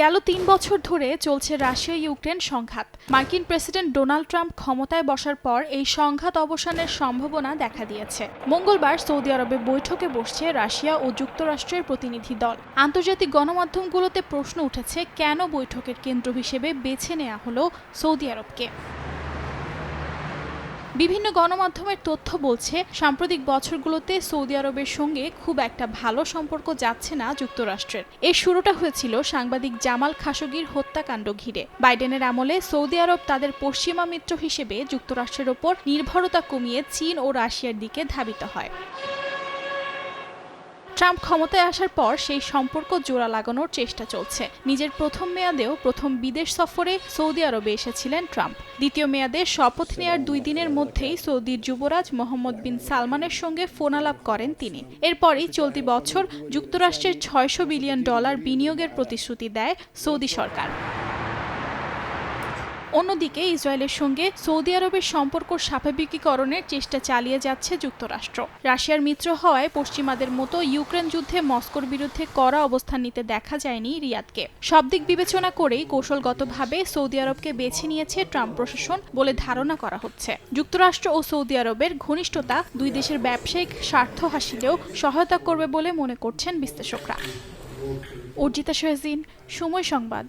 গেল ৩ বছর ধরে চলছে রাশিয়া ইউক্রেন সংঘাত। মার্কিন প্রেসিডেন্ট ডোনাল্ড ট্রাম্প ক্ষমতায় বসার পর এই সংঘাত অবসানের সম্ভাবনা দেখা দিয়েছে। মঙ্গলবার সৌদি আরবে বৈঠকে বসছে রাশিয়া ও যুক্তরাষ্ট্রের প্রতিনিধি দল। আন্তর্জাতিক গণমাধ্যমগুলোতে প্রশ্ন উঠেছে, কেন বৈঠকের কেন্দ্র হিসেবে বেছে নেওয়া হলো সৌদি আরবকে। বিভিন্ন গণমাধ্যমের তথ্য বলছে, সাম্প্রতিক বছরগুলোতে সৌদি আরবের সঙ্গে খুব একটা ভালো সম্পর্ক যাচ্ছে না যুক্তরাষ্ট্রের। এর শুরুটা হয়েছিল সাংবাদিক জামাল খাশোগির হত্যাকাণ্ড ঘিরে। বাইডেনের আমলে সৌদি আরব তাদের পশ্চিমা মিত্র হিসেবে যুক্তরাষ্ট্রের ওপর নির্ভরতা কমিয়ে চীন ও রাশিয়ার দিকে ধাবিত হয়। ট্রাম্প ক্ষমতায় আসার পর সেই সম্পর্ক জোড়া লাগানোর চেষ্টা চলছে। নিজের প্রথম মেয়াদেও প্রথম বিদেশ সফরে সৌদি আরবে এসেছিলেন ট্রাম্প। দ্বিতীয় মেয়াদে শপথ নেয়ার 2 দিনের মধ্যেই সৌদির যুবরাজ মোহাম্মদ বিন সালমানের সঙ্গে ফোনালাপ করেন তিনি। এরপরই চলতি বছর যুক্তরাষ্ট্রের $600 বিলিয়ন বিনিয়োগের প্রতিশ্রুতি দেয় সৌদি সরকার। অন্যদিকে ইসরায়েলের সঙ্গে সৌদি আরবের সম্পর্ক স্বাভাবিকীকরণের চেষ্টা চালিয়ে যাচ্ছে যুক্তরাষ্ট্র। রাশিয়ার মিত্র হওয়ায় পশ্চিমাদের মতো ইউক্রেন যুদ্ধে মস্কোর বিরুদ্ধে কড়া অবস্থান নিতে দেখা যায়নি রিয়াদকে। সব দিক বিবেচনা করেই কৌশলগতভাবে সৌদি আরবকে বেছে নিয়েছে ট্রাম্প প্রশাসন বলে ধারণা করা হচ্ছে। যুক্তরাষ্ট্র ও সৌদি আরবের ঘনিষ্ঠতা দুই দেশের ব্যবসায়িক স্বার্থ হাসিলেও সহায়তা করবে বলে মনে করছেন বিশ্লেষকরা। অর্জিতা শাহজিন, সময় সংবাদ।